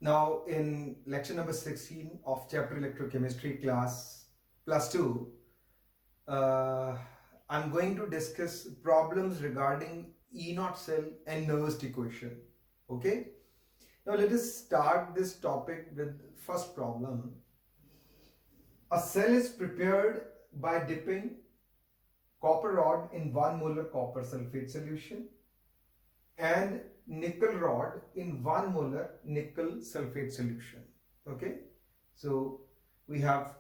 Now, in lecture number 16 of chapter electrochemistry class plus 2, I'm going to discuss problems regarding E naught cell and Nernst equation. Okay. Now, let us start this topic with first problem. A cell is prepared by dipping copper rod in 1 molar copper sulfate solution and nickel rod in 1 molar nickel sulfate solution. Okay, so we have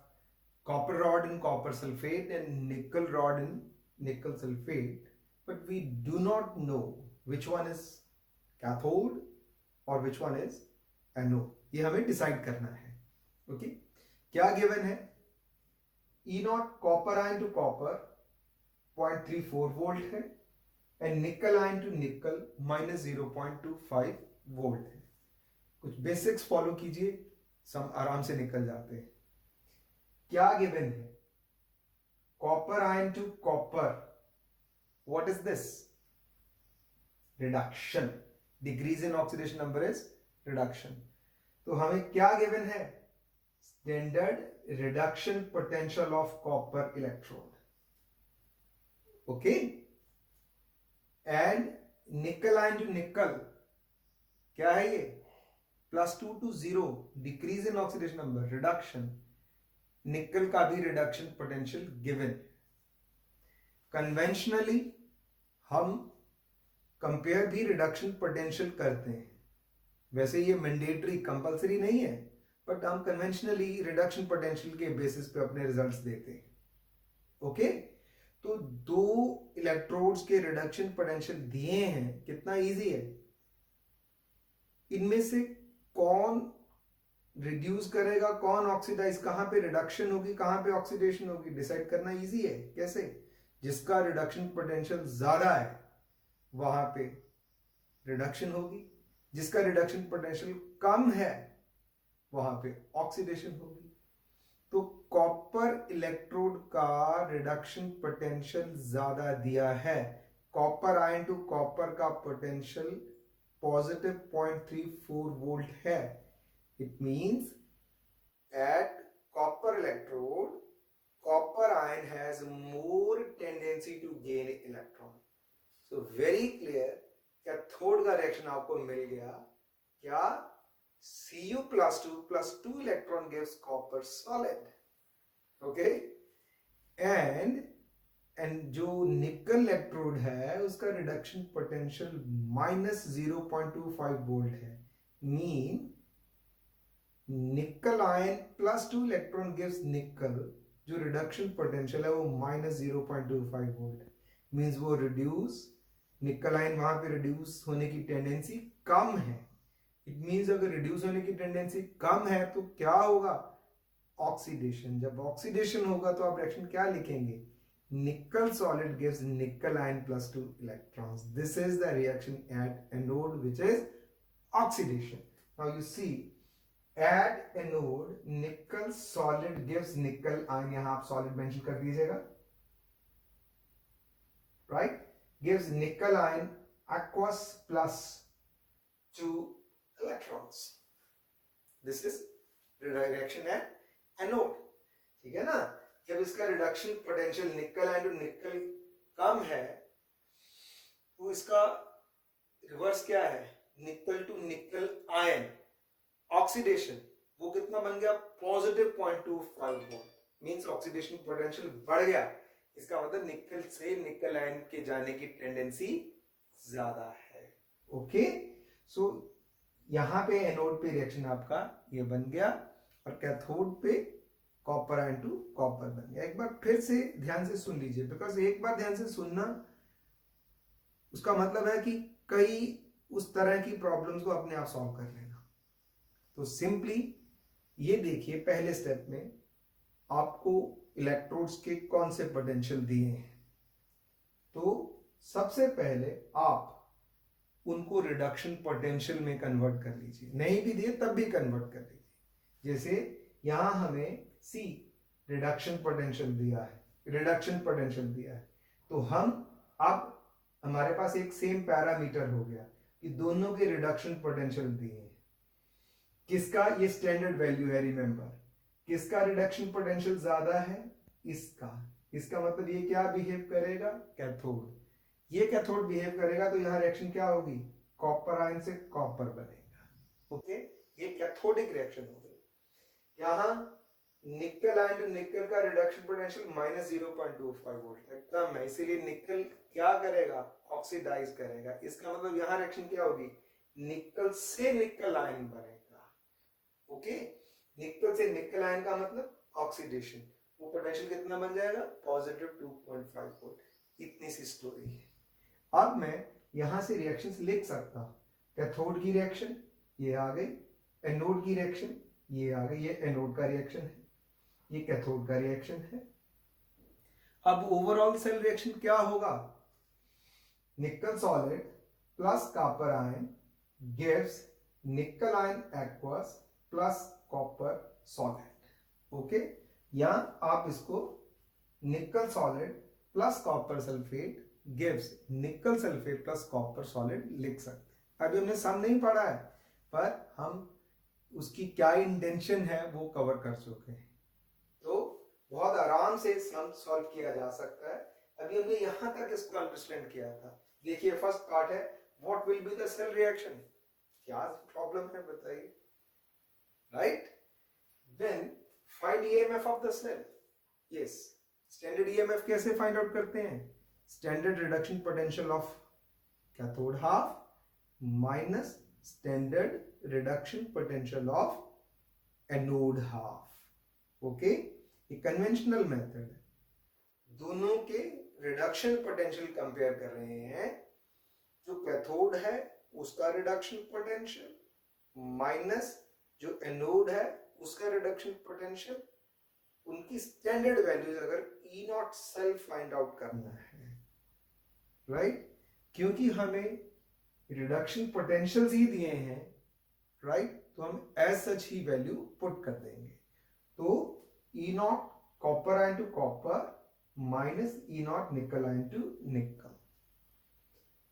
copper rod in copper sulfate and nickel rod in nickel sulfate, but we do not know which one is cathode और which one is anode. ये हमें decide करना है. Okay, क्या given है? E naught copper ion to copper 0.34 volt है and nickel ion to nickel minus 0.25 volt है. कुछ बेसिक्स फॉलो कीजिए, सब आराम से निकल जाते हैं. क्या गिवन है? Copper ion to copper, what is this? Reduction. Decrease in oxidation number is reduction. तो हमें क्या गिवन है? Standard reduction potential of copper electrode. Okay, and nickel ion to nickel क्या है ये? +2 to 0, decrease in oxidation number, reduction. Nickel का भी reduction potential given. Conventionally हम कंपेयर भी रिडक्शन पोटेंशियल करते हैं. वैसे ये मैंडेटरी कंपलसरी नहीं है, बट हम कन्वेंशनली रिडक्शन पोटेंशियल के बेसिस पे अपने रिजल्ट्स देते हैं. ओके, तो दो इलेक्ट्रोड्स के रिडक्शन पोटेंशियल दिए हैं. कितना इजी है. इनमें से कौन रिड्यूस करेगा, कौन ऑक्सीडाइज, कहां पे रिडक्शन होगी, कहां पे ऑक्सीडेशन होगी, डिसाइड करना इजी है. कैसे? जिसका रिडक्शन पोटेंशियल ज्यादा है वहां पे रिडक्शन होगी, जिसका रिडक्शन पोटेंशियल कम है वहां पे ऑक्सीडेशन होगी. तो कॉपर इलेक्ट्रोड का रिडक्शन पोटेंशियल ज्यादा दिया है. कॉपर आयन टू कॉपर का पोटेंशियल पॉजिटिव 0.34 वोल्ट है. It means at copper electrode copper ion has more tendency to gain electron. So very clear, cathode का रिएक्शन आपको मिल गया. क्या? Cu plus 2 electron gives copper solid. Okay, and जो निकल electrode है उसका रिडक्शन पोटेंशियल -0.25 वोल्ट है. मीन निकल आयन +2 इलेक्ट्रॉन गिव्स निकल, जो रिडक्शन पोटेंशियल है वो -0.25 वोल्ट. मींस वो रिड्यूस, निकल आयन वहां पे रिड्यूस होने की टेंडेंसी कम है. इट मींस अगर रिड्यूस होने की टेंडेंसी कम है तो क्या होगा? ऑक्सीडेशन. जब ऑक्सीडेशन होगा तो आप रिएक्शन क्या लिखेंगे? Nickel solid gives nickel ion +2 electrons. This is the reaction at anode which is oxidation. Now you see at anode nickel solid gives nickel ion, यहां आप सॉलिड मेंशन कर दीजिएगा, right. Gives nickel ion aqueous +2 electrons. This is reaction at anode. ठीक है ना. जब इसका reduction potential nickel ion to nickel कम है तो इसका रिवर्स क्या है? निकल टू निकल आयन ऑक्सीडेशन, वो कितना बन गया? Positive 0.25 volt. Means oxidation potential बढ़ गया. इसका मतलब निकल से निकल आयन के जाने की टेंडेंसी ज्यादा है. ओके, सो यहां पे एनोड पे रिएक्शन आपका ये बन गया और कैथोड पे कॉपर आयन टू कॉपर बन गया. एक बार फिर से ध्यान से सुन लीजिए, बिकॉज एक बार ध्यान से सुनना उसका मतलब है कि कई उस तरह की प्रॉब्लम्स को अपने आप सॉल्व कर लेना. तो सिंपली ये देखिए, पहले स्टेप में आपको इलेक्ट्रोड्स के कौन से पोटेंशियल दिए हैं. तो सबसे पहले आप उनको रिडक्शन पोटेंशियल में कन्वर्ट कर लीजिए. नहीं भी दिए तब भी कन्वर्ट कर लीजिए. जैसे यहां हमें सी रिडक्शन पोटेंशियल दिया है, रिडक्शन पोटेंशियल दिया है, तो हम अब हमारे पास एक सेम पैरामीटर हो गया कि दोनों के रिडक्शन पोटेंशियल दिए हैं. किसका, ये स्टैंडर्ड वैल्यू है रिमेंबर, किसका रिडक्शन पोटेंशियल ज्यादा है, इसका। इसका मतलब ये क्या बिहेव करेगा, कैथोड। ये कैथोड बिहेव करेगा तो यहां रिएक्शन क्या होगी, कॉपर आयन से कॉपर बनेगा। ओके, ये कैथोडिक रिएक्शन हो गई। यहां निकल आयन टू निकल का रिडक्शन पोटेंशियल -0.25 वोल्ट एकदम है, इसीलिए निकल क्या करेगा, ऑक्सीडाइज करेगा। इसका मतलब यहां रिएक्शन क्या होगी, निकल से निकल आयन बनेगा। ओके, निकल से निकल आयन का मतलब ऑक्सीडेशन, वो पोटेंशियल कितना बन जाएगा, +2.5 वोल्ट। इतनी सी स्टोरी है। अब मैं यहां से रिएक्शंस लिख सकता हूं, कैथोड की रिएक्शन ये आ गई, एनोड की रिएक्शन ये आ गई, ये एनोड का रिएक्शन है, ये कैथोड का रिएक्शन है। अब ओवरऑल सेल रिएक्शन क्या होगा, nickel solid plus copper ion gives nickel ion aqueous plus copper solid. Okay, या आप इसको nickel solid plus copper sulphate gives nickel sulphate plus copper solid लिख सकते हैं। अभी हमने सम नहीं पढ़ा है, पर हम उसकी क्या इंटेंशन है वो कवर कर चुके हैं, तो बहुत आराम से सम सॉल्व किया जा सकता है। अभी हमने यहां तक इसको अंडरस्टैंड किया था। देखिए फर्स्ट पार्ट है, what will be the cell reaction, क्या प्रॉब्लम है बताइए, right. Then find EMF of the cell. Yes, standard EMF कैसे फाइंड आउट करते हैं, standard reduction potential of cathode half minus standard reduction potential of anode half. Okay, ये conventional method है, दोनों के रिडक्शन पोटेंशियल कंपेयर कर रहे हैं। जो कैथोड है उसका रिडक्शन पोटेंशियल माइनस जो एनोड है उसका रिडक्शन पोटेंशियल, उनकी स्टैंडर्ड वैल्यूज अगर ई नॉट सेल फाइंड आउट करना है, राइट, क्योंकि हमें रिडक्शन पोटेंशियल्स ही दिए हैं, राइट, तो हम एज सच ही वैल्यू पुट कर देंगे। तो E naught copper ion to copper minus E naught nickel ion to nickel,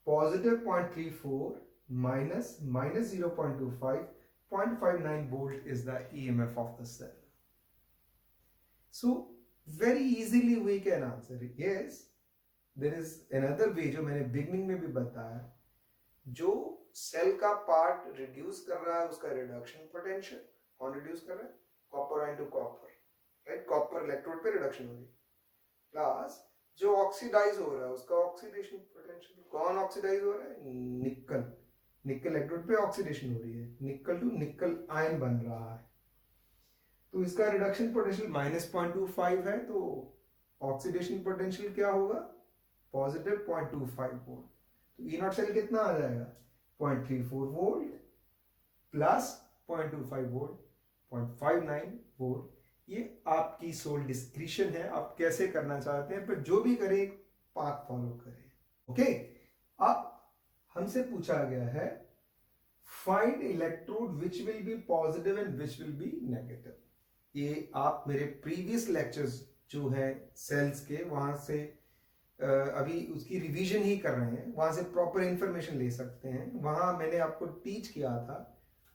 positive 0.34 minus -0.25, 0.59 volt is the EMF of the cell. So very easily we can answer it. Yes, there is another way जो मैंने beginning में भी बताया, जो cell का part reduce कर रहा है उसका रिडक्शन पोटेंशियल, कौन रिड्यूस कर रहा है, copper ion to copper, right, copper electrode पे रिडक्शन हो रही है, प्लस जो ऑक्सीडाइज हो रहा है उसका ऑक्सीडेशन पोटेंशियल, कौन ऑक्सीडाइज हो रहा है, निकल, निकल इलेक्ट्रोड पे ऑक्सीडेशन हो रही है, निकल टू निकल आयन बन रहा है, तो इसका रिडक्शन पोटेंशियल -0.25 है, तो ऑक्सीडेशन पोटेंशियल क्या होगा, पॉजिटिव 0.25 वोल्ट, तो ई नॉट सेल कितना आ जाएगा, 0.34 वोल्ट प्लस 0.25 वोल्ट, 0.59 वोल्ट। ये आपकी सोल डिस्क्रिशन है, आप कैसे करना चाहते हैं, पर जो भी करें पाथ फॉलो करें। ओके, अब हमसे पूछा गया है find electrode which will be positive and which will be negative. ये आप मेरे प्रीवियस लेक्चर्स जो है सेल्स के, वहां से अभी उसकी रिवीजन ही कर रहे हैं, वहां से प्रॉपर इंफॉर्मेशन ले सकते हैं। वहां मैंने आपको टीच किया था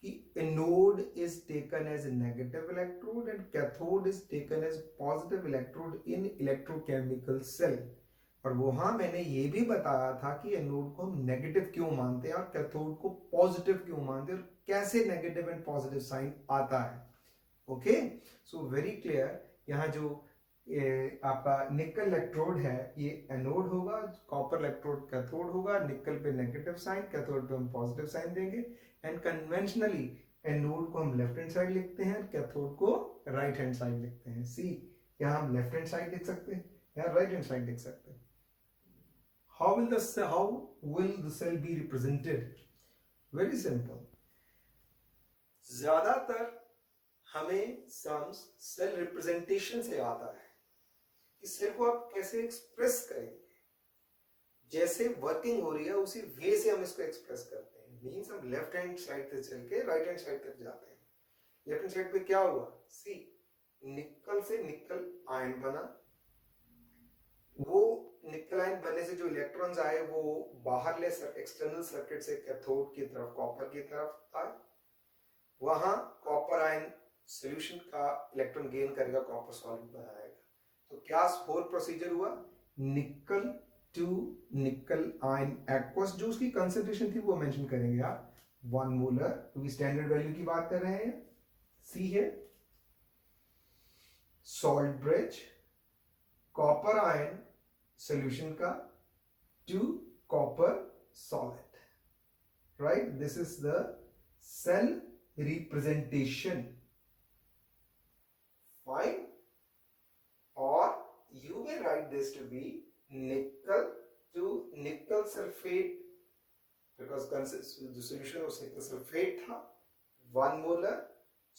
कि anode is taken as negative electrode and cathode is taken as positive electrode in electrochemical cell, और वहां मैंने ये भी बताया था कि एनोड को हम नेगेटिव क्यों मानते हैं और कैथोड को पॉजिटिव क्यों मानते हैं, और कैसे नेगेटिव एंड पॉजिटिव साइन आता है। ओके, सो वेरी क्लियर, यहाँ जो आपका निकल इलेक्ट्रोड है ये एनोड होगा, कॉपर इलेक्ट्रोड कैथोड होगा, निकल पे नेगेटिव साइन, कैथोड पे हम पॉजिटिव साइन देंगे, एंड कन्वेंशनली एनोड को हम लेफ्ट हैंड साइड लिखते हैं, कैथोड को राइट हैंड साइड लिखते हैं। सी, यहाँ हम लेफ्ट हैंड साइड लिख सकते हैं, यहाँ राइट हैंड साइड लिख सकते हैं। how will the cell be represented? Very simple. ज्यादातर हमें सम्स सेल रिप्रेजेंटेशन से आता है कि सेल को आप कैसे एक्सप्रेस करेंगे, जैसे वर्किंग हो रही है उसी वे से हम इसको एक्सप्रेस करते हैं। मींस हम लेफ्ट हैंड साइड से चल के राइट हैंड साइड तक जाते हैं। लेफ्ट हैंड साइड पे क्या हुआ, सी, निकल से निकल आयन बना, वो निकल आयन बनने से जो इलेक्ट्रॉन्स आए वो बाहरले एक्सटर्नल सर्किट से कैथोड की तरफ, कॉपर की तरफ आए, वहां कॉपर आयन सॉल्यूशन का इलेक्ट्रॉन गेन करेगा, कॉपर सॉलिड बनाएगा। तो क्या होल प्रोसीजर हुआ, निकल टू निकल आयन एक्वस, जो उसकी कंसेंट्रेशन थी वो मेंशन करेंगे आप 1 मोलर, क्योंकि स्टैंडर्ड वैल्यू की बात कर रहे हैं। सी है salt bridge copper ion solution का to copper solid, right. This is the cell representation, fine, or you may write this to be nickel to nickel sulfate, because the solution was nickel sulfate था, 1 molar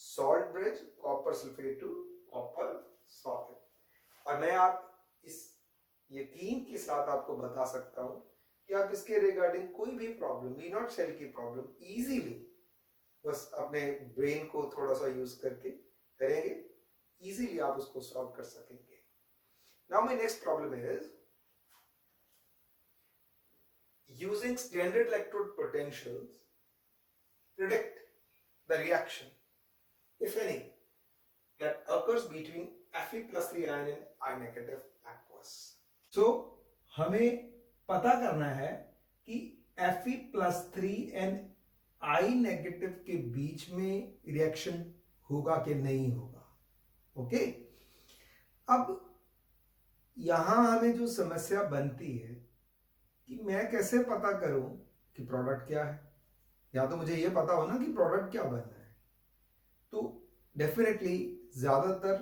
salt bridge copper sulfate to copper solid। और मैं आप इस यकीन के साथ आपको बता सकता हूं कि आप इसके रिगार्डिंग कोई भी प्रॉब्लम, वी नॉट सेल की प्रॉब्लम इजीली बस अपने ब्रेन को थोड़ा सा यूज करके करेंगे, इजीली आप उसको सॉल्व कर सकेंगे। Now my next problem is using standard electrode potentials predict the reaction, if any, that occurs between Fe+3 ion and I negative aqueous। So हमें पता करना है कि Fe+3 and I नेगेटिव के बीच में रिएक्शन होगा कि नहीं होगा। ओके, अब यहां हमें जो समस्या बनती है कि मैं कैसे पता करूं कि प्रोडक्ट क्या है, या तो मुझे यह पता हो ना कि प्रोडक्ट क्या बनना है। तो डेफिनेटली ज्यादातर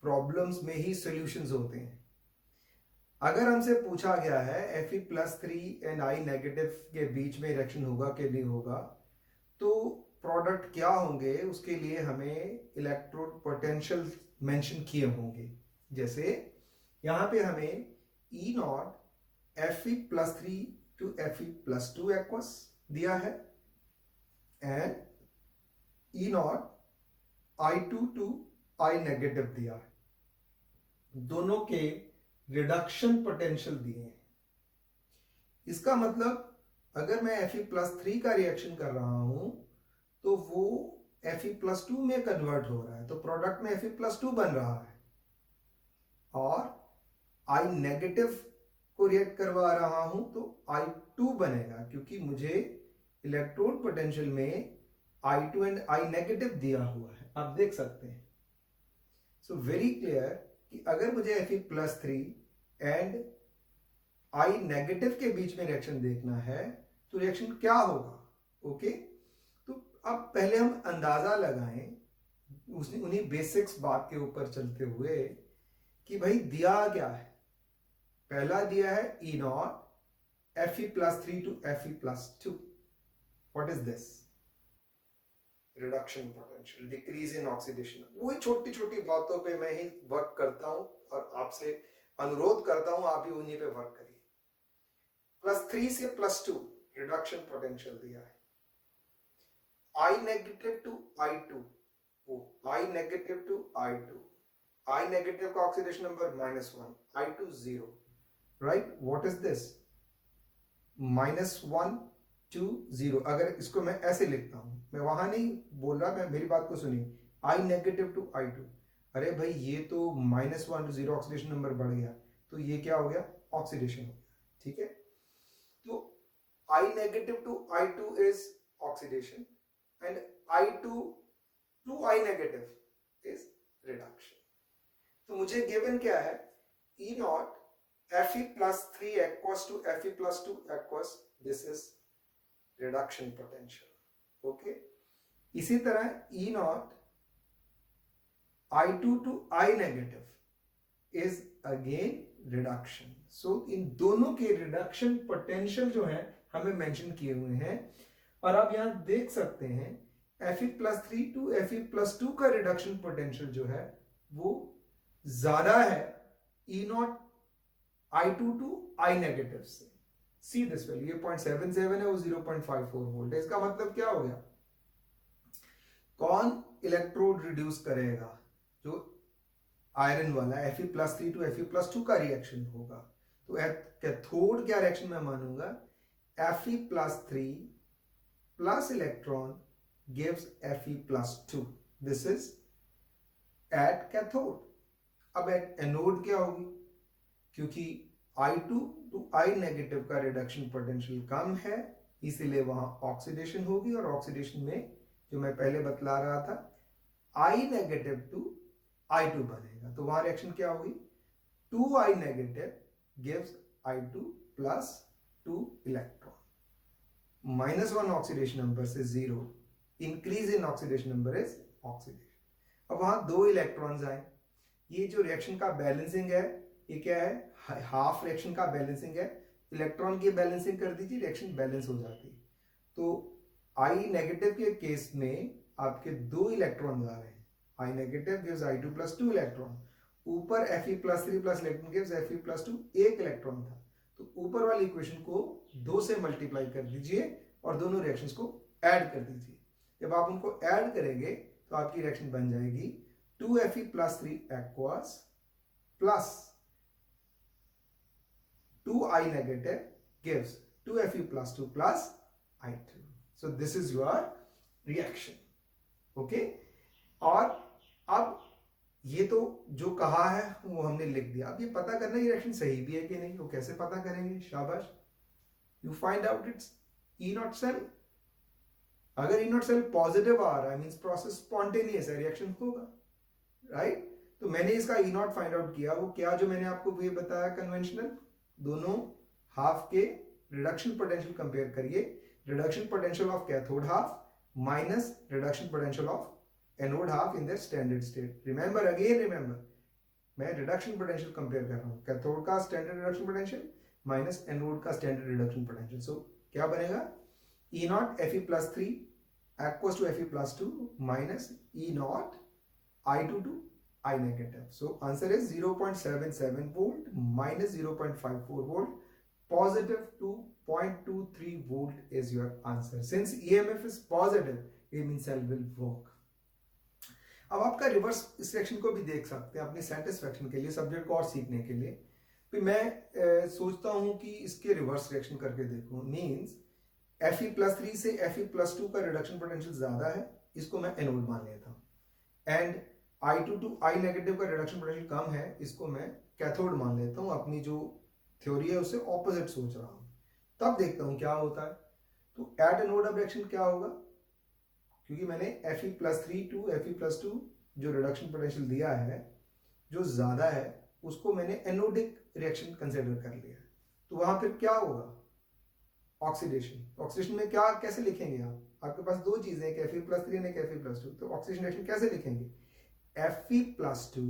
प्रॉब्लम्स में ही सॉल्यूशंस होते हैं। अगर हमसे पूछा गया है Fe+3 एंड I नेगेटिव के बीच में रिएक्शन होगा कि नहीं होगा, तो प्रोडक्ट क्या होंगे उसके लिए हमें इलेक्ट्रोड पोटेंशियल मेंशन किए होंगे। जैसे यहां पे हमें E0 Fe+3 to Fe+2 aqueous दिया है and E0 I2 to I negative दिया है, दोनों के रिडक्शन पोटेंशियल दिए हैं। इसका मतलब अगर मैं Fe+3 का रिएक्शन कर रहा हूं तो वो Fe+2 में कन्वर्ट हो रहा है, तो प्रोडक्ट में Fe+2 बन रहा है, और I नेगेटिव को रिएक्ट करवा रहा हूं तो I2 बनेगा, क्योंकि मुझे इलेक्ट्रोड पोटेंशियल में I2 एंड I नेगेटिव दिया हुआ है, आप देख सकते हैं। सो वेरी क्लियर कि अगर मुझे Fe+3 एंड I नेगेटिव के बीच में रिएक्शन देखना है तो रिएक्शन क्या होगा। ओके, तो अब पहले हम अंदाजा लगाएं उन्हीं बेसिक्स बात के ऊपर चलते हुए कि भाई दिया क्या है। पहला दिया है E0 Fe+3 to Fe+2। What is this, reduction potential, decrease in oxidation. वही छोटी छोटी बातों पे मैं ही वर्क करता हूं और आपसे अनुरोध करता हूं आप भी उन्हीं पे वर्क करिए। +3 से +2 रिडक्शन पोटेंशियल दिया है। I negative to I2, I negative to I2, I negative का oxidation number -1, I2 0, right. What is this, -1 to 0। अगर इसको मैं ऐसे लिखता हूं, मैं वहां नहीं बोल रहा, मैं मेरी बात को सुनिए, I नेगेटिव टू I2। अरे भाई ये तो -1 to 0 ऑक्सीडेशन नंबर बढ़ गया, तो ये क्या हो गया, ऑक्सीडेशन हो गया। ठीक है, तो I negative to I2 is oxidation and I2 to I negative is reduction। तो मुझे गिवन क्या है, E0 Fe+3 aqueous to Fe+2 aqueous, this is reduction potential। Okay, इसी तरह E0 I2 to I negative is again reduction. So इन दोनों के reduction potential जो है हमें मेंशन किए हुए हैं, और आप यहां देख सकते हैं Fe+3 टू Fe+2 का रिडक्शन पोटेंशियल जो है वो ज्यादा है E0 I2 to I negative से। सी दिस वैल्यू, ये 0.77 है, वो 0.54 वोल्ट है। इसका मतलब क्या हो गया, कौन इलेक्ट्रोड रिड्यूस करेगा, जो आयरन वाला Fe+3 टू Fe+2 का रिएक्शन होगा। तो कैथोड क्या रिएक्शन मैं मानूंगा, Fe+3 plus electron gives Fe+2. This is at cathode. अब at एनोड क्या होगी? क्योंकि I2 to I नेगेटिव का रिडक्शन पोटेंशियल कम है, इसीलिए वहां ऑक्सीडेशन होगी, और ऑक्सीडेशन में जो मैं पहले बतला रहा था I नेगेटिव टू I2 बनेगा, तो वहां रिएक्शन क्या होगी? 2I negative gives I2 plus 2 electron. -1 oxidation number से 0, increase in oxidation number is oxidation. अब वहां 2 इलेक्ट्रॉन्स आए. ये जो रिएक्शन का बैलेंसिंग है, ये क्या है? हाफ रिएक्शन का बैलेंसिंग है. इलेक्ट्रॉन की बैलेंसिंग कर दीजिए, रिएक्शन बैलेंस हो जाती है. तो I नेगेटिव के केस में आपके 2 इलेक्ट्रॉन आ रहे हैं. I negative gives I2 plus 2 electron. ऊपर Fe+3 plus electron gives Fe+2, 1 electron था. तो ऊपर वाली इक्वेशन को 2 से मल्टीप्लाई कर दीजिए और दोनों रिएक्शंस को ऐड कर दीजिए. जब आप उनको ऐड करेंगे तो आपकी रिएक्शन बन जाएगी 2Fe+3 aqueous plus 2I negative gives 2Fe+2 plus I2. So this is your reaction. Okay? और अब ये तो जो कहा है वो हमने लिख दिया. अब ये पता करना ये रिएक्शन सही भी है कि नहीं, वो कैसे पता करेंगे? शाबाश. You find out its E0 cell. अगर E0 सेल पॉजिटिव आ रहा है मींस प्रोसेस स्पॉन्टेनियस है, रिएक्शन होगा, राइट? तो मैंने इसका E0 फाइंड आउट किया. वो क्या जो मैंने आपको ये बताया कन्वेंशनल, दोनों हाफ के रिडक्शन पोटेंशियल कंपेयर करिए. Reduction potential of cathode half minus reduction potential of anode half in their standard state. Remember, again remember, मैं रिडक्शन पोटेंशियल कंपेयर कर रहा हूं. कैथोड का standard reduction potential minus anode का standard reduction potential. सो क्या बनेगा? E0 Fe+3 equals to Fe+2 minus E0 I2 to I negative. So answer is 0.77 volt minus 0.54 volt. Positive to 0.23 volt is your answer. Since EMF is positive, it means cell will work. अब आपका reverse इस reaction को भी देख सकते हैं अपनी satisfaction के लिए, सब्जेक्ट को और सीखने के लिए. फिर मैं सोचता हूं कि इसके रिवर्स रिएक्शन करके देखूं. मींस Fe+3 से Fe+2 का रिडक्शन पोटेंशियल ज्यादा है, इसको मैं एनोड मान लेता हूं. And I2 to I negative का रिडक्शन पोटेंशियल कम है, इसको मैं कैथोड मान लेता हूं. अपनी जो थ्योरी है उससे ऑपोजिट सोच रहा हूं. तब देखता हूं क्या होता है. तो एट एनोड अब रिएक्शन क्या होगा? क्योंकि मैंने Fe+3 टू Fe+2 जो रिडक्शन पोटेंशियल दिया है जो ज्यादा है, उसको मैंने एनोडिक रिएक्शन कंसिडर कर लिया. तो वहां फिर क्या होगा? ऑक्सीडेशन. ऑक्सीडेशन में क्या कैसे लिखेंगे आप? आपके पास 2 चीजें, एक Fe+3 और एक Fe+2. तो ऑक्सीडेशन रिएक्शन कैसे लिखेंगे? Fe+2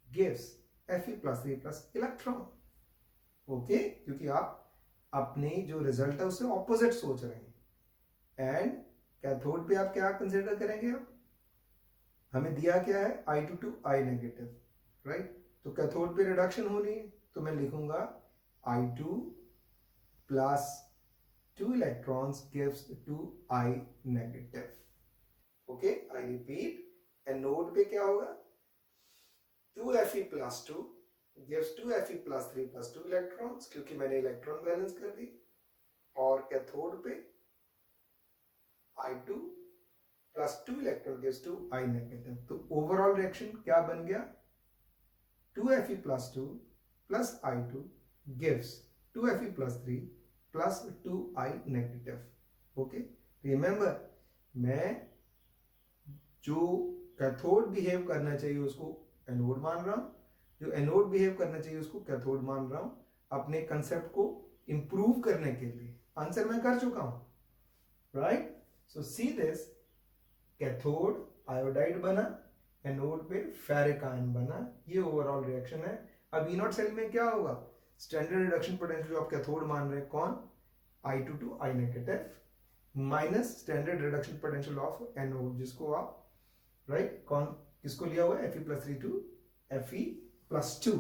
gives Fe+3 plus electron. Okay, क्योंकि आप अपने जो रिजल्ट है उससे ऑपोजिट सोच रहे हैं. एंड कैथोड पे आप क्या कंसिडर करेंगे? आप हमें दिया क्या है? I2 to I negative, right? तो कैथोड पे रिडक्शन होनी है, तो मैं लिखूंगा I2 plus 2 electrons gives 2I negative. Okay, I repeat. Anode पे क्या होगा? 2Fe+2 gives 2Fe+3 plus 2 electrons, क्योंकि मैंने इलेक्ट्रॉन बैलेंस कर दी. और कैथोड पे I2 plus 2 electron gives 2I negative. तो ओवरऑल रिएक्शन क्या बन गया? 2Fe+2 plus I2 gives 2Fe+3 plus 2I negative. Okay, remember, मैं जो कैथोड बिहेव करना चाहिए उसको एनोड मान रहा हूं, जो एनोड बिहेव करना चाहिए उसको कैथोड मान रहा हूं, अपने कंसेप्ट को इंप्रूव करने के लिए. आंसर मैं कर चुका हूं, right? So see this, cathode iodide बना, एनोड पे फेरिक आयन बना. ये ओवरऑल रिएक्शन है. अब E0 सेल में क्या होगा? स्टैंडर्ड रिडक्शन पोटेंशियल जो आप कैथोड मान रहे हैं, कौन? I2 to I negative minus standard reduction potential of anode, जिसको आप राइट कौन किसको लिया हुआ है? Fe+3 to Fe+2.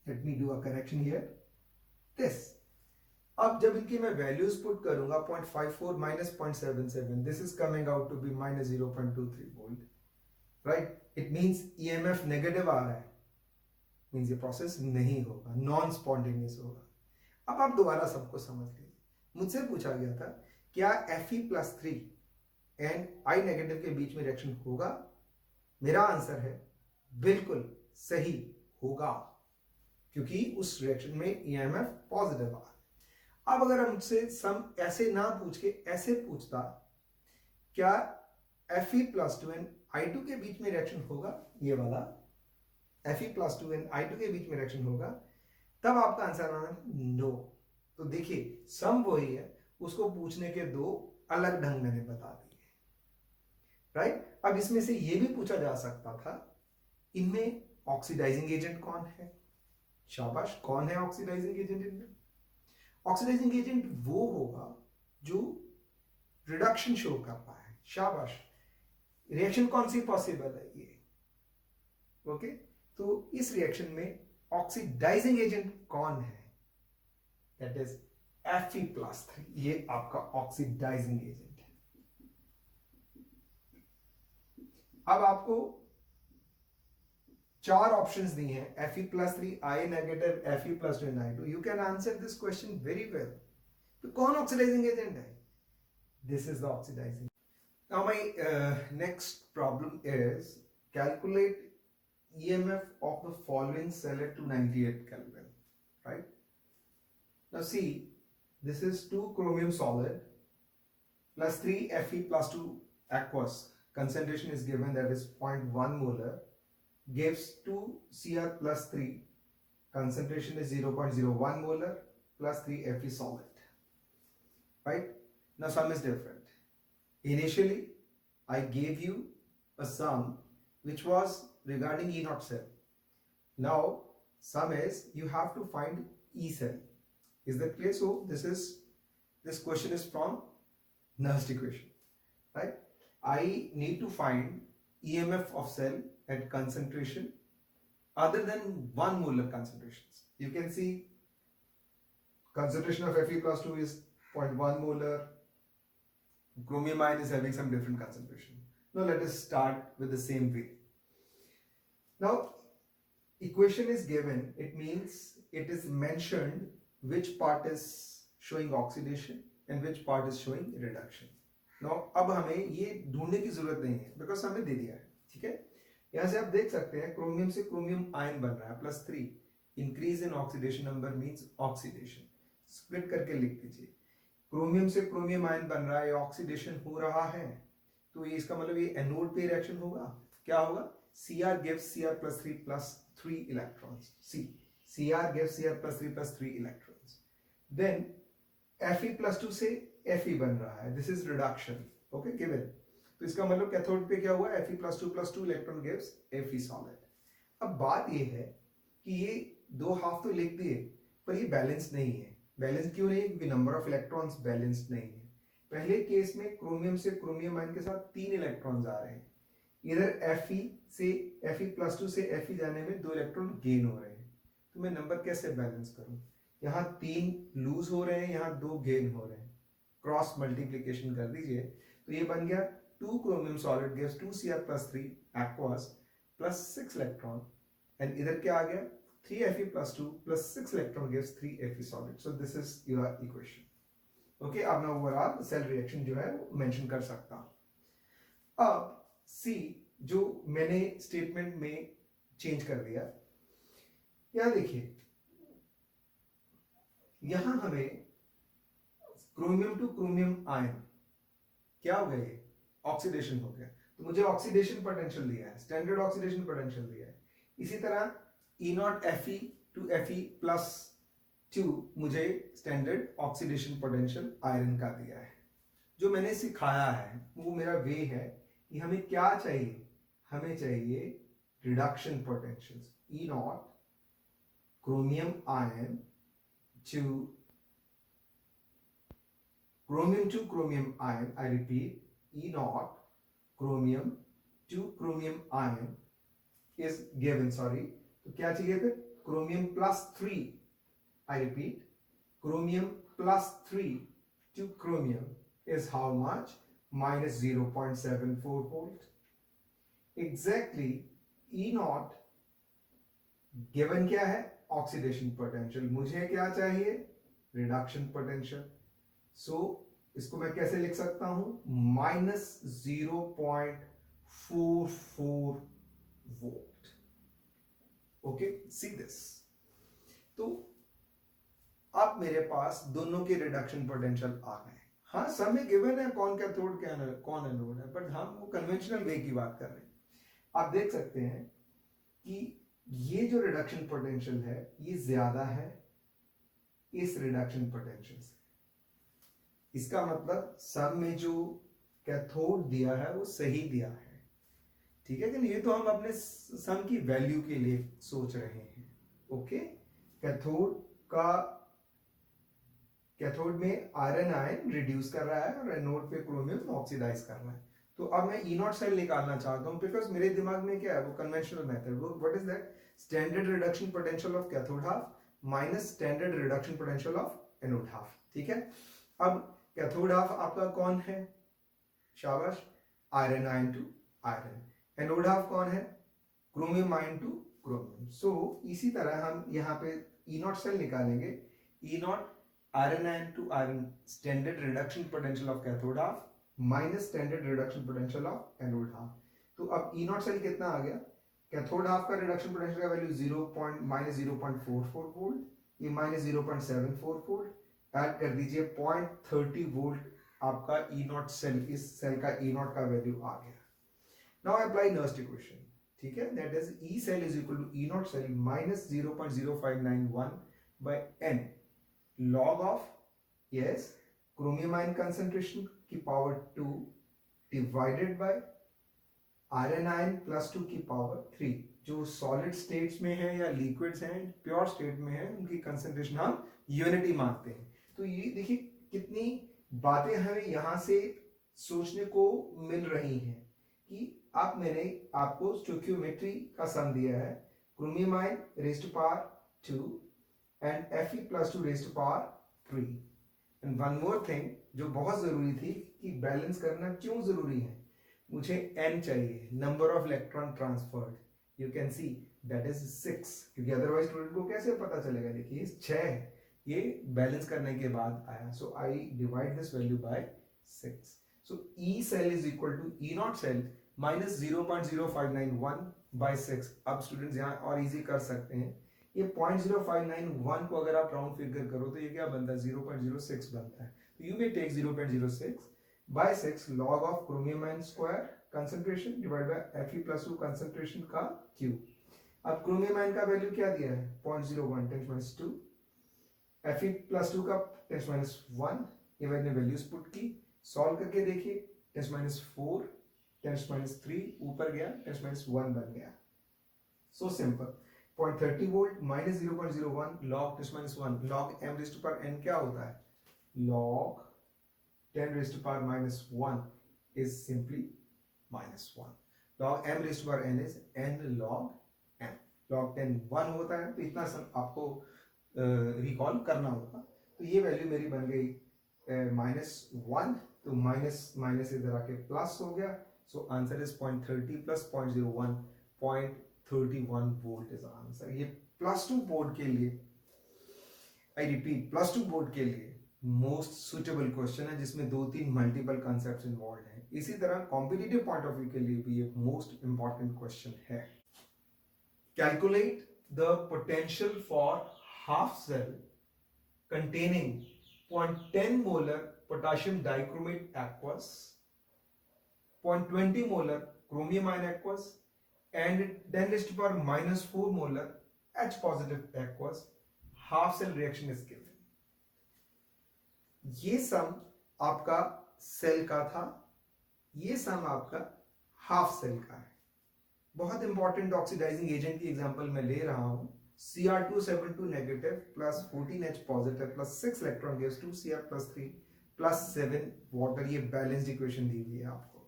Let me do a correction here. This, अब जब इनकी मैं वैल्यूज पुट करूंगा 0.54 minus 0.77, this is coming out to be minus 0.23 volt, right? It means EMF negative आ रहा है, मींस ये प्रोसेस नहीं होगा, नॉन स्पॉन्टेनियस होगा. अब आप दोबारा सबको समझ लीजिए. मुझसे पूछा गया था क्या Fe+3 एंड आई नेगेटिव के बीच में रिएक्शन होगा? मेरा आंसर है बिल्कुल सही होगा, क्योंकि उस रिएक्शन में ईएमएफ पॉजिटिव आ रहा है। अब अगर हमसे सम ऐसे ना पूछ के ऐसे पूछता, क्या Fe+2 एंड I2 के बीच में रिएक्शन होगा? ये वाला Fe+2 एंड I2 के बीच में रिएक्शन होगा, तब आपका आंसर आना नो। तो देखिए सम वही है, उसको पूछने के दो अलग ढंग मैंने बता दिए, राइट? अब इसमें से ये भी पूछा जा सकता था, इनमें ऑक्सीडाइजिंग एजेंट कौन है? शाबाश, कौन है ऑक्सीडाइजिंग एजेंट इनमें? ऑक्सीडाइजिंग एजेंट वो होगा जो रिडक्शन शो कर रहा है। शाबाश, रिएक्शन कौन सी पॉसिबल है? ये ओके। तो इस रिएक्शन में ऑक्सीडाइजिंग एजेंट कौन है? That is Fe+3। ये आपका ऑक्सीडाइजिंग एजेंट है। अब आपको चार ऑप्शंस दी हैं, Fe+3, I negative, Fe+2 and I2। You can answer this question very well. तो कौन ऑक्सीडाइजिंग एजेंट है? This is the oxidising. Now my next problem is calculate EMF of the following cell at 298 Kelvin, right? Now see, this is 2 chromium solid plus 3 Fe+2 aqueous. Concentration is given, that is 0.1 molar, gives 2 Cr+3. Concentration is 0.01 molar plus 3 Fe solid, right? Now sum is different. Initially, I gave you a sum which was regarding E naught cell. Now sum is you have to find E cell. Is that clear? So this question is from Nernst equation, right? I need to find EMF of cell at concentration other than 1 molar concentrations. You can see concentration of Fe+2 is 0.1 molar. Chromium ion is having some different concentration. Now let us start with the same way. Now equation is given, it means it is mentioned which part is showing oxidation and which part is showing reduction. Now अब हमें ये ढूंढने की जरूरत नहीं है, because हमें दे दिया है, ठीक है? यहां से आप देख सकते हैं क्रोमियम से क्रोमियम आयन बन रहा है +3। Increase in oxidation number means oxidation. Split करके लिख दीजिए, क्रोमियम से क्रोमियम आयन बन रहा है, ऑक्सीडेशन हो रहा है, तो ये इसका मतलब ये एनोड पे रिएक्शन होगा। क्या होगा? Cr gives Cr+3 plus 3 electrons. See, Cr gives Cr+3 plus 3 electrons. Then Fe+2 से Fe बन रहा है, this is reduction, okay, given. तो इसका मतलब कैथोड पे क्या हुआ? Fe+2 plus 2 electron gives Fe solid. अब बात ये है कि ये दो हाफ तो लिख दिए, पर ये बैलेंस नहीं है। बैलेंस क्यों नहीं है? क्योंकि नंबर ऑफ इलेक्ट्रॉन्स बैलेंस नहीं है। पहले केस में क्रोमियम से क्रोमियम आयन के साथ 3 इलेक्ट्रॉन्स आ रहे हैं, इधर Fe+2 से Fe जाने में 2 इलेक्ट्रॉन गेन हो रहे हैं, तो मैं नंबर कैसे बैलेंस करूं? यहाँ 3 लूज हो रहे हैं, यहाँ 2 गेन हो रहे हैं, क्रॉस मल्टीप्लीकेशन कर दीजिए, तो ये बन गया 2 chromium solid gives 2 Cr+3 aqueous plus 6 electron, and इधर क्या आ गया? 3 Fe+2 plus 6 electron gives 3 Fe solid. So this is your equation. Okay, अब मैं ओवरऑल सेल रिएक्शन जो है वो मेंशन कर सकता हूं। अब सी जो मैंने स्टेटमेंट में चेंज कर दिया, यहां देखिए, यहां हमें क्रोमियम टू क्रोमियम आयन क्या हो गया? ऑक्सीडेशन हो गया, तो मुझे ऑक्सीडेशन पोटेंशियल दिया है, स्टैंडर्ड ऑक्सीडेशन पोटेंशियल दिया है। इसी तरह E0 Fe टू Fe+2 मुझे स्टैंडर्ड ऑक्सीडेशन पोटेंशियल आयरन का दिया है। जो मैंने सिखाया है वो मेरा वे है कि हमें क्या चाहिए? हमें चाहिए reduction potentials. E0 chromium ion to chromium ion, I repeat, E0 chromium to chromium ion is given, sorry, तो क्या चाहिए फिर? chromium +3, I repeat, chromium +3 to chromium is how much? -0.74 volt. Exactly, E0 given क्या है? Oxidation potential. मुझे क्या चाहिए? Reduction potential. सो इसको मैं कैसे लिख सकता हूं, -0.44 वोल्ट। Okay, see this. तो अब मेरे पास दोनों के रिडक्शन पोटेंशियल आ गए। हाँ, सब में गिवन है कौन कैथोड कौन एनोड है, बट हम वो कन्वेंशनल वे की बात कर रहे हैं। आप देख सकते हैं कि ये जो रिडक्शन पोटेंशियल है ये ज्यादा है इस रिडक्शन पोटेंशियल से। इसका मतलब सब में जो कैथोड दिया है वो सही दिया है, ठीक है कि नहीं। ये तो हम अपने सम की वैल्यू के लिए सोच रहे हैं। ओके, कैथोड में आयरन आयन रिड्यूस कर रहा है और एनोड पे क्रोमियम ऑक्सीडाइज कर रहा है। तो अब मैं ई नॉट सेल निकालना चाहता हूं, बिकॉज मेरे दिमाग में क्या है, वो कन्वेंशनल मेथड, वो what is that, standard reduction potential of cathode half minus standard reduction potential of anode half. ठीक है, अब कैथोड हाफ आपका कौन है, शाबाश, iron ion to iron. Anode half कौन है, chromium ion to chromium. So इसी तरह हम यहाँ पे ई नॉट सेल निकालेंगे, E naught iron ion to iron, standard reduction potential of cathode half minus standard reduction potential of anode half. तो अब ई नॉट सेल कितना आ गया, कैथोड हाफ का रिडक्शन पोटेंशियल का वैल्यू -0.44 वोल्ट, ये -0.74 वोल्ट, ऐड कर दीजिए 0.30 वोल्ट, आपका ई नॉट सेल, इस सेल का ई नॉट का वैल्यू आ गया। नाउ अप्लाई नर्स्ट इक्वेशन, ठीक है, that is E cell is equal to E not cell minus 0.0591 by n log of, yes, chromium ion concentration की power 2 divided by iron ion plus 2 की power 3। जो solid states में है या liquids हैं, pure state में है, उनकी कंसंट्रेशन हम यूनिटी मानते हैं। तो ये देखिए कितनी बातें हमें यहां से सोचने को मिल रही हैं कि मैंने आपको स्टोइकियोमेट्री का सम दिया है, chromium ion raised to power 2 and Fe plus 2 raised to power 3। and one more thing जो बहुत जरूरी थी कि बैलेंस करना क्यों जरूरी है, मुझे n चाहिए, number of electron transferred, you can see that is 6, क्योंकि अदरवाइज स्टूडेंट को कैसे पता चलेगा, देखिए 6 है, ये बैलेंस करने के बाद आया। So I divide this value by 6। So E cell is equal to E not cell minus 0.0591 by 6। अब स्टूडेंट्स यहाँ और इजी कर सकते हैं, ये 0.0591 को अगर आप राउंड फिगर करो तो ये क्या बनता है, 0.06 बनता है। तो you may take 0.06 by 6 log of chromium ion square concentration divide by Fe+2 concentration का क्यूब। अब क्रोमियम आयन का वैल्यू क्या दिया है, 0.01 10 2, Fe+2 का 10 1, ये मैंने वैल्यूज पुट की, सॉल्व करके देखिए 10 4 10 3 ऊपर गया 10 1 बन गया। So simple, 0.30 volt minus 0.01 log 10 1 log m raised to power n क्या होता है, log 10 raised to power -1 is simply -1, log m raised to power n is n log m, log 10 1 होता है। तो इतना आपको रिकॉल करना होगा। तो ये वैल्यू मेरी बन गई -1, तो माइनस माइनस इधर आके प्लस हो गया। So answer is 0.30 plus 0.01 0.31 volt is answer. ये +2 बोर्ड के लिए, आई रिपीट, +2 बोर्ड के लिए मोस्ट सुटेबल क्वेश्चन है, जिसमें 2-3 मल्टीपल कॉन्सेप्ट्स इन्वॉल्व हैं। इसी तरह कॉम्पिटिटिव पॉइंट ऑफ व्यू के लिए भी एक मोस्ट इंपॉर्टेंट क्वेश्चन है। Calculate the potential for half cell containing 0.10 molar potassium dichromate aqueous, 0.20 molar chromium ion aqueous and 10 raised to power -4 molar H positive aqueous. Half cell reaction is given. ये सम आपका cell का था, ये सम आपका half cell का है। बहुत important oxidising agent की एग्जांपल मैं ले रहा हूं, Cr272 negative plus 14H positive plus 6 electron gives 2 Cr plus 3 plus 7 water. ये बैलेंस्ड इक्वेशन दी हुई है आपको।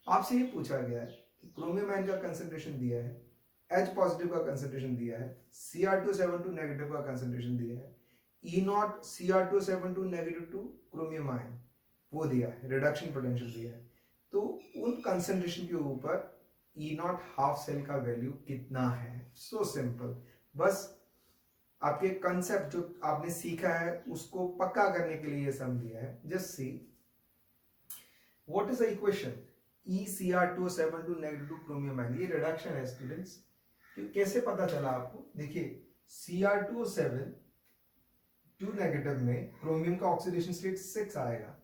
आपसे ये पूछा गया है कि क्रोमियम आयन का कंसंट्रेशन दिया है, H पॉजिटिव का कंसंट्रेशन दिया है, Cr272 नेगेटिव का कंसंट्रेशन दिया है, E0 Cr272 negative two chromium ion वो दिया है, रिडक्शन पोटेंशियल दिया है। तो उन कंसंट्रेशन के ऊपर E0 हाफ सेल का वैल्यू कितना है। सो सिंपल, बस आपके कंसेप्ट जो आपने सीखा है उसको पक्का करने के लिए ये सम दिया है. Just see what is the equation ECr2SO7 -2 chromium ion. ये रिडक्शन है स्टूडेंट्स. कैसे पता चला आपको? देखिए Cr2O7 2 नेगेटिव में क्रोमियम का ऑक्सीडेशन स्टेट 6 आएगा.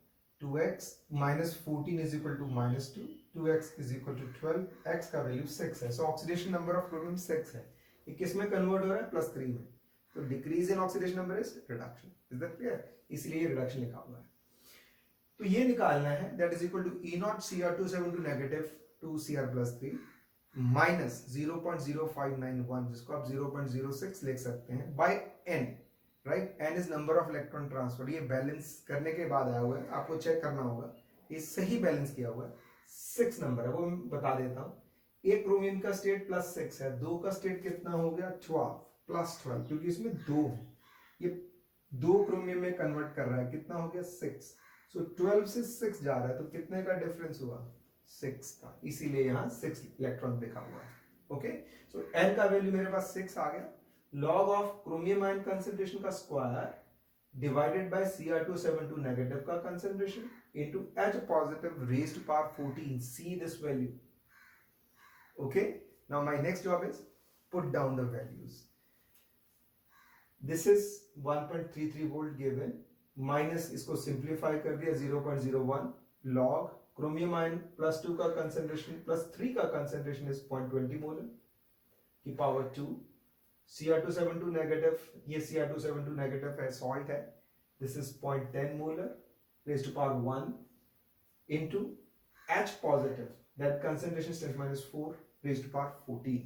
2x minus 14 is equal to minus 2, 2x is equal to 12, x का वैल्यू 6 है. सो ऑक्सीडेशन नंबर ऑफ क्रोमियम 6 है. ये किस में कन्वर्ट हो रहा है? +3 में. तो decrease in oxidation number is reduction. Is that clear? इसलिए रिडक्शन लिखा हुआ है. तो ये निकालना है, that is equal to E0 Cr2O7 to negative 2 Cr+3 minus 0.0591 जिसको आप 0.06 लिख सकते हैं by n. Right, n is number of electron transfer. ये बैलेंस करने के बाद आया हुआ है, आपको चेक करना होगा ये सही बैलेंस किया हुआ है. 6 नंबर है, वो मैं बता देता हूं. एक क्रोमियम का स्टेट +6 है, 2 का स्टेट कितना हो गया? 12 +12, क्योंकि इसमें 2 है. ये 2 क्रोमियम में कन्वर्ट कर रहा है, कितना हो गया? 6. सो 12 से 6 जा रहा है, तो कितने का डिफरेंस हुआ? 6 का. इसीलिए यहां 6 इलेक्ट्रॉन लिखा हुआ है. ओके, सो n का वैल्यू मेरे पास 6 आ गया. Log of chromium ion concentration का square divided by Cr2O7 2 negative का concentration into H positive raised to power 14. See this value. Okay, now my next job is put down the values. This is 1.33 volt given, minus इसको simplify कर दिया 0.01 log chromium ion +2 का concentration +3 का concentration is 0.20 molar की power 2. Cr2O7 2 negative, ये Cr2O7 2 negative है, salt है. This is 0.10 molar raised to power 1 into H positive, that concentration state -4 raised to power 14.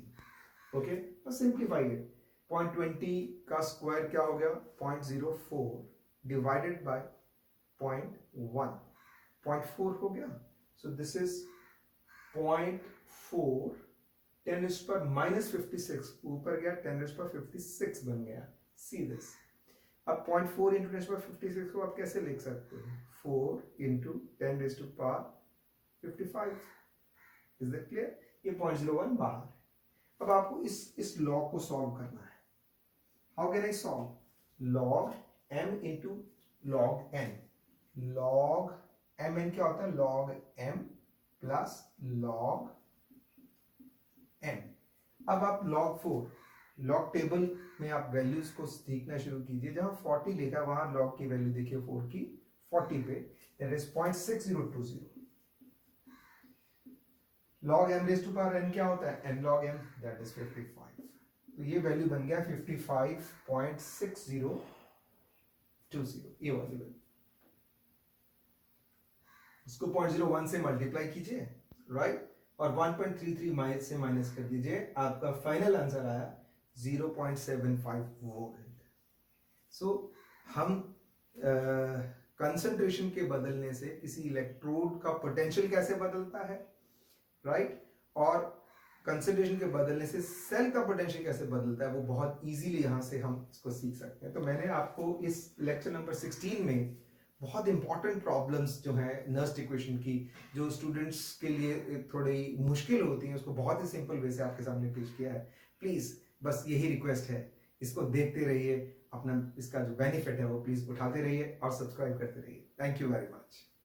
Okay, बस सिंप्लीफाई इट. 0.20 का square क्या हो गया? 0.04 डिवाइडेड बाय 0.1, 0.4 हो गया. सो दिस इज 0.4 10⁻⁻56 ऊपर गया, 10⁻56 बन गया. See this. अब 0.4 इंटू 10⁻56 को आप कैसे लिख सकते हो? 4 इंटू 10⁻55. Is that clear? ये 0.01 बाहर. अब आपको इस लॉग को सॉल्व करना है. How can I solve? Log m into log n. Log mn क्या होता है? Log m plus log n. अब आप log 4 लॉग टेबल में आप वैल्यूज को सीखना शुरू कीजिए. जहां 40 लिखा है वहां लॉग की वैल्यू देखिए 4 की 40 पे, that is 0.6020. log m raise to power n क्या होता है? n log m, that is 55. तो ये वैल्यू बन गया 55.6020. ये वाली वैल्यू. इसको 0.01 से मल्टीप्लाई कीजिए, राइट, और 1.33 से माइनस कर दीजिए. आपका फाइनल आंसर आया 0.75 वोल्ट. सो हम कंसंट्रेशन के बदलने से किसी इलेक्ट्रोड का पोटेंशियल कैसे बदलता है, राइट, और कंसंट्रेशन के बदलने से सेल का पोटेंशियल कैसे बदलता है, वो बहुत इजीली यहां से हम इसको सीख सकते हैं. तो मैंने आपको इस लेक्चर नंबर 16 में बहुत इंपॉर्टेंट प्रॉब्लम्स जो है नर्स्ट इक्वेशन की, जो स्टूडेंट्स के लिए थोड़ी मुश्किल होती हैं, उसको बहुत ही सिंपल वे से आपके सामने पेश किया है. प्लीज बस यही रिक्वेस्ट है, इसको देखते रहिए, अपना इसका जो बेनिफिट है वो प्लीज उठाते रहिए और सब्सक्राइब करते रहिए. Thank you very much.